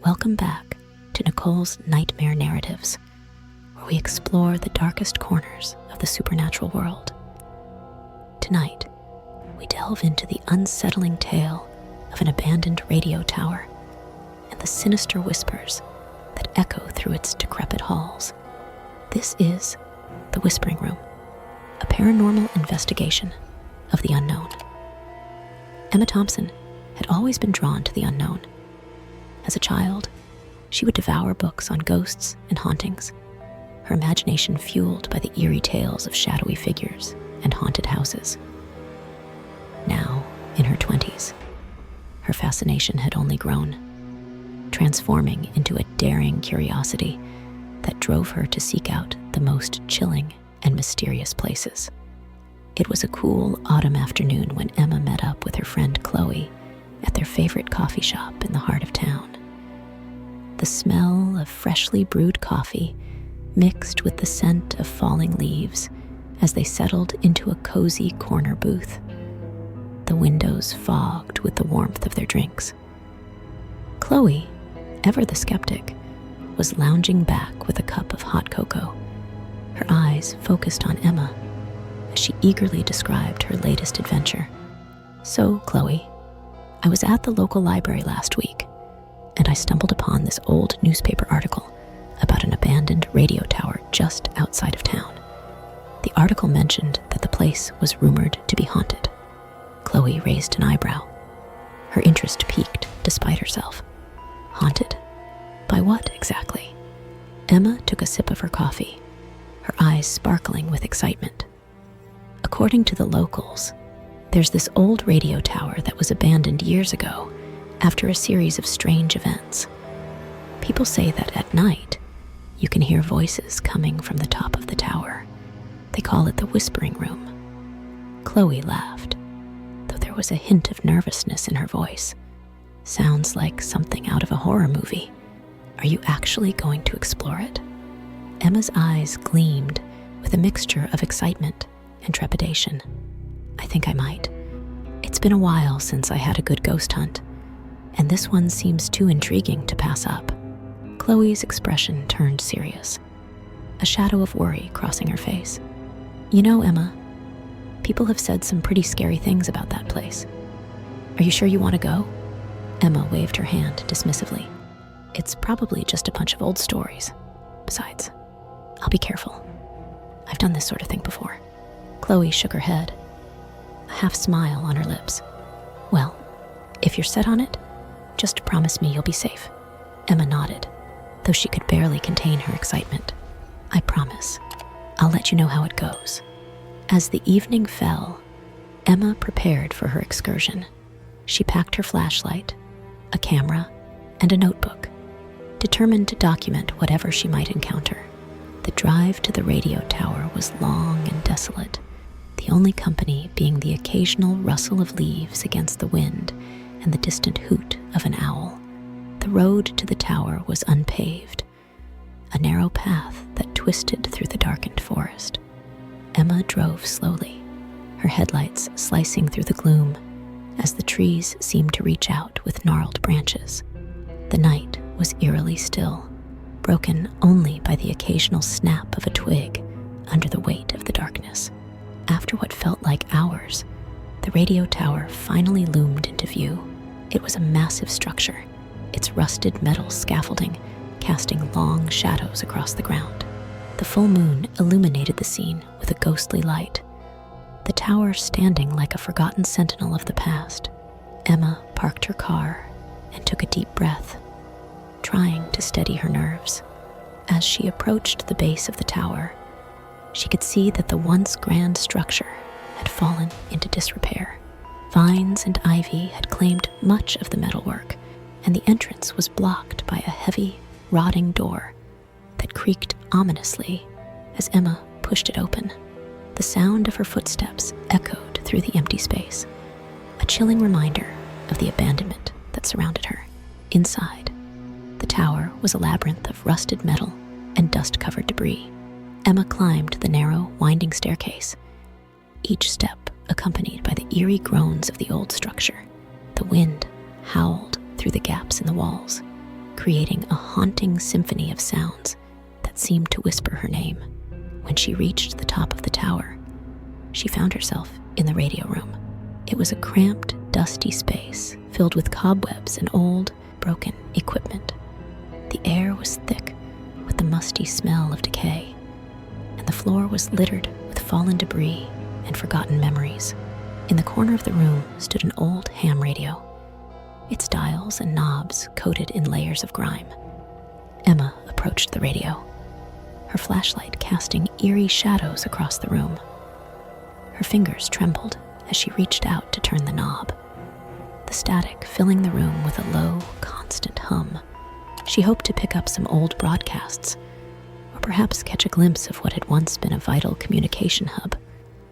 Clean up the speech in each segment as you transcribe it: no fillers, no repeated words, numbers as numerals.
Welcome back to Nicole's Nightmare Narratives, where we explore the darkest corners of the supernatural world. Tonight, we delve into the unsettling tale of an abandoned radio tower and the sinister whispers that echo through its decrepit halls. This is The Whispering Room, a paranormal investigation of the unknown. Emma Thompson had always been drawn to the unknown. As a child, she would devour books on ghosts and hauntings, her imagination fueled by the eerie tales of shadowy figures and haunted houses. Now, in her 20s, her fascination had only grown, transforming into a daring curiosity that drove her to seek out the most chilling and mysterious places. It was a cool autumn afternoon when Emma met up with her friend Chloe at their favorite coffee shop in the heart of town. The smell of freshly brewed coffee mixed with the scent of falling leaves as they settled into a cozy corner booth, the windows fogged with the warmth of their drinks. Chloe, ever the skeptic, was lounging back with a cup of hot cocoa, her eyes focused on Emma as she eagerly described her latest adventure. "So, Chloe, I was at the local library last week, and I stumbled upon this old newspaper article about an abandoned radio tower just outside of town. The article mentioned that the place was rumored to be haunted." Chloe raised an eyebrow. Her interest piqued despite herself. Haunted? By what exactly? Emma took a sip of her coffee, her eyes sparkling with excitement. According to the locals, there's this old radio tower that was abandoned years ago after a series of strange events. People say that at night, you can hear voices coming from the top of the tower. They call it the Whispering Room. Chloe laughed, though there was a hint of nervousness in her voice. "Sounds like something out of a horror movie. Are you actually going to explore it?" Emma's eyes gleamed with a mixture of excitement and trepidation. "I think I might. It's been a while since I had a good ghost hunt, and this one seems too intriguing to pass up." Chloe's expression turned serious, a shadow of worry crossing her face. "You know, Emma, people have said some pretty scary things about that place. Are you sure you want to go?" Emma waved her hand dismissively. "It's probably just a bunch of old stories. Besides, I'll be careful. I've done this sort of thing before." Chloe shook her head, a half smile on her lips. "Well, if you're set on it, just promise me you'll be safe." Emma nodded, though she could barely contain her excitement. "I promise. I'll let you know how it goes." As the evening fell, Emma prepared for her excursion. She packed her flashlight, a camera, and a notebook, determined to document whatever she might encounter. The drive to the radio tower was long and desolate, the only company being the occasional rustle of leaves against the wind and the distant hoot of an owl. The road to the tower was unpaved, a narrow path that twisted through the darkened forest. Emma drove slowly, her headlights slicing through the gloom as the trees seemed to reach out with gnarled branches. The night was eerily still, broken only by the occasional snap of a twig under the weight of the darkness. After what felt like hours, the radio tower finally loomed into view. It was a massive structure, its rusted metal scaffolding casting long shadows across the ground. The full moon illuminated the scene with a ghostly light, the tower standing like a forgotten sentinel of the past. Emma parked her car and took a deep breath, trying to steady her nerves. As she approached the base of the tower, she could see that the once grand structure had fallen into disrepair. Vines and ivy had claimed much of the metalwork, and the entrance was blocked by a heavy, rotting door that creaked ominously as Emma pushed it open. The sound of her footsteps echoed through the empty space, a chilling reminder of the abandonment that surrounded her. Inside, the tower was a labyrinth of rusted metal and dust-covered debris. Emma climbed the narrow, winding staircase, each step accompanied by the eerie groans of the old structure. The wind howled through the gaps in the walls, creating a haunting symphony of sounds that seemed to whisper her name. When she reached the top of the tower, she found herself in the radio room. It was a cramped, dusty space filled with cobwebs and old, broken equipment. The air was thick with the musty smell of decay, and the floor was littered with fallen debris and forgotten memories. In the corner of the room stood an old ham radio, its dials and knobs coated in layers of grime. Emma approached the radio, her flashlight casting eerie shadows across the room. Her fingers trembled as she reached out to turn the knob, the static filling the room with a low, constant hum. She hoped to pick up some old broadcasts, or perhaps catch a glimpse of what had once been a vital communication hub.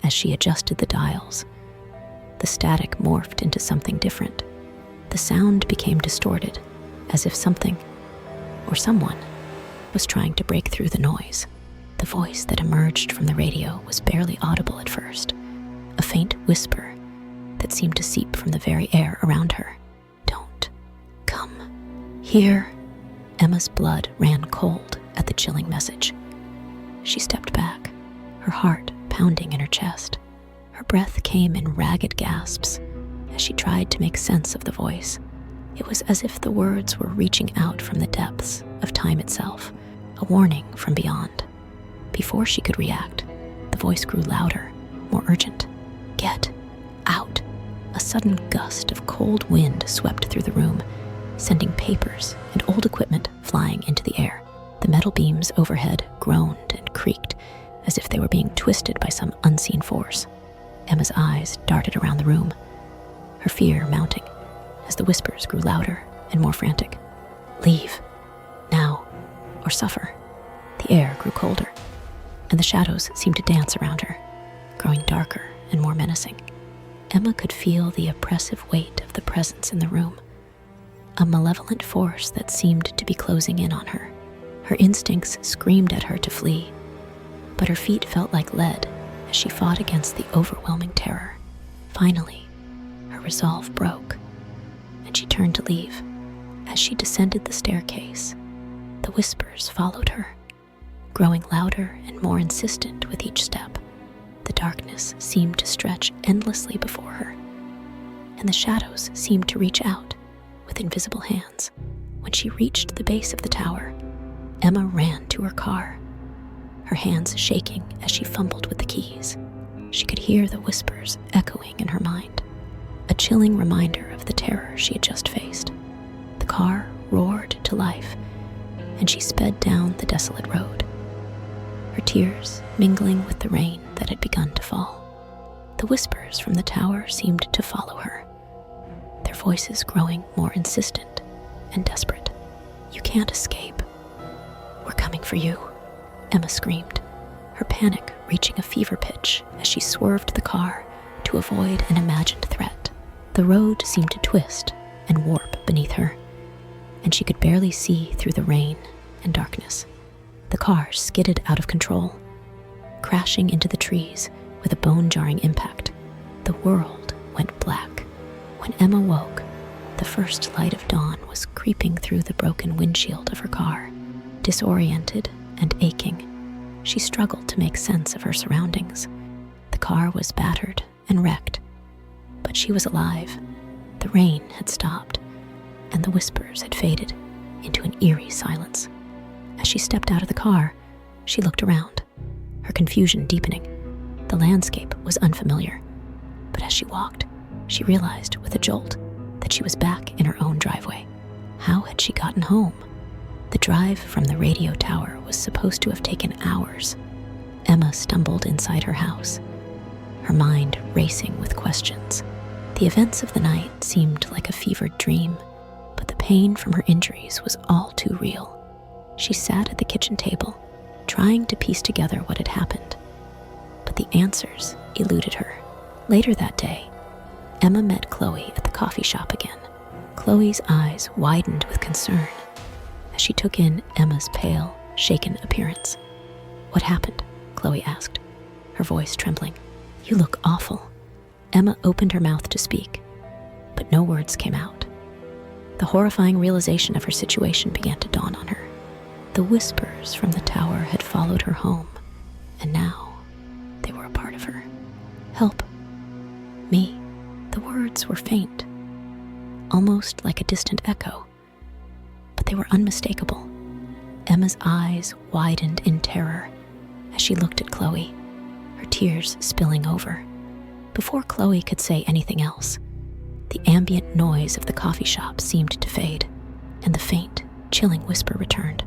As she adjusted the dials, the static morphed into something different. The sound became distorted, as if something, or someone, was trying to break through the noise. The voice that emerged from the radio was barely audible at first, a faint whisper that seemed to seep from the very air around her. "Don't come here." Emma's blood ran cold at the chilling message. She stepped back, her heart pounding in her chest. Her breath came in ragged gasps as she tried to make sense of the voice. It was as if the words were reaching out from the depths of time itself, a warning from beyond. Before she could react, the voice grew louder, more urgent. "Get out." A sudden gust of cold wind swept through the room, sending papers and old equipment flying into the air. The metal beams overhead groaned and creaked as if they were being twisted by some unseen force. Emma's eyes darted around the room, her fear mounting as the whispers grew louder and more frantic. "Leave, now, or suffer." The air grew colder, and the shadows seemed to dance around her, growing darker and more menacing. Emma could feel the oppressive weight of the presence in the room, a malevolent force that seemed to be closing in on her. Her instincts screamed at her to flee, but her feet felt like lead as she fought against the overwhelming terror. Finally, her resolve broke, and she turned to leave. As she descended the staircase, the whispers followed her, growing louder and more insistent with each step. The darkness seemed to stretch endlessly before her, and the shadows seemed to reach out with invisible hands. When she reached the base of the tower, Emma ran to her car, her hands shaking as she fumbled with the keys. She could hear the whispers echoing in her mind, a chilling reminder of the terror she had just faced. The car roared to life, and she sped down the desolate road, her tears mingling with the rain that had begun to fall. The whispers from the tower seemed to follow her, their voices growing more insistent and desperate. "You can't escape. We're coming for you," Emma screamed, her panic reaching a fever pitch as she swerved the car to avoid an imagined threat. The road seemed to twist and warp beneath her, and she could barely see through the rain and darkness. The car skidded out of control, crashing into the trees with a bone-jarring impact. The world went black. When Emma woke, the first light of dawn was creeping through the broken windshield of her car. Disoriented and aching, she struggled to make sense of her surroundings. The car was battered and wrecked, but she was alive. The rain had stopped, and the whispers had faded into an eerie silence. As she stepped out of the car, she looked around, her confusion deepening. The landscape was unfamiliar, but as she walked, she realized with a jolt that she was back in her own driveway. How had she gotten home? The drive from the radio tower was supposed to have taken hours. Emma stumbled inside her house, her mind racing with questions. The events of the night seemed like a fevered dream, but the pain from her injuries was all too real. She sat at the kitchen table, trying to piece together what had happened, but the answers eluded her. Later that day, Emma met Chloe at the coffee shop again. Chloe's eyes widened with concern as she took in Emma's pale, shaken appearance. "What happened?" Chloe asked, her voice trembling. "You look awful." Emma opened her mouth to speak, but no words came out. the horrifying realization of her situation began to dawn on her. The whispers from the tower had followed her home, and now they were a part of her. Help. Me. The words were faint, almost like a distant echo, but they were unmistakable. Emma's eyes widened in terror as she looked at Chloe, her tears spilling over. Before Chloe could say anything else, the ambient noise of the coffee shop seemed to fade, and the faint, chilling whisper returned,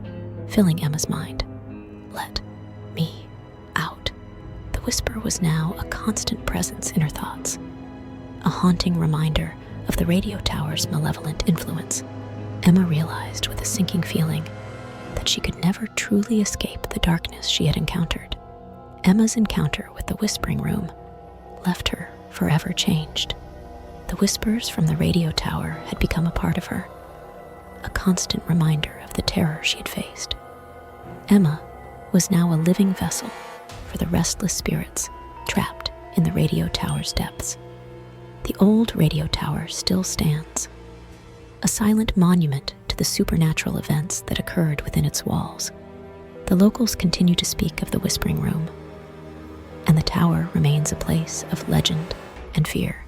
filling Emma's mind. Let me out. The whisper was now a constant presence in her thoughts, a haunting reminder of the radio tower's malevolent influence. Emma realized with a sinking feeling that she could never truly escape the darkness she had encountered. Emma's encounter with the whispering room left her forever changed. The whispers from the radio tower had become a part of her, a constant reminder of the terror she had faced. Emma was now a living vessel for the restless spirits trapped in the radio tower's depths. The old radio tower still stands, a silent monument to the supernatural events that occurred within its walls. The locals continue to speak of the Whispering Room, and the tower remains a place of legend and fear.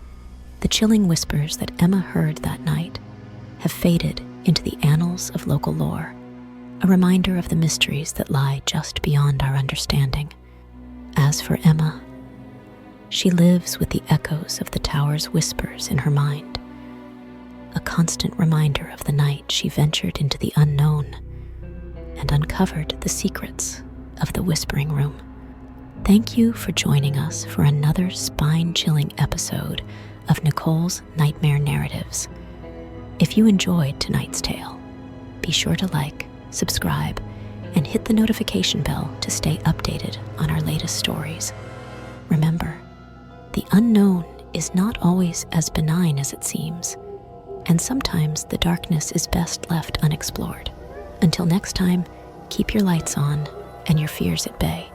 The chilling whispers that Emma heard that night have faded into the annals of local lore, a reminder of the mysteries that lie just beyond our understanding. As for Emma, she lives with the echoes of the tower's whispers in her mind, a constant reminder of the night she ventured into the unknown and uncovered the secrets of the Whispering Room. Thank you for joining us for another spine-chilling episode of Nicole's Nightmare Narratives. If you enjoyed tonight's tale, be sure to like, subscribe, and hit the notification bell to stay updated on our latest stories. Remember, the unknown is not always as benign as it seems, and sometimes the darkness is best left unexplored. Until next time, keep your lights on and your fears at bay.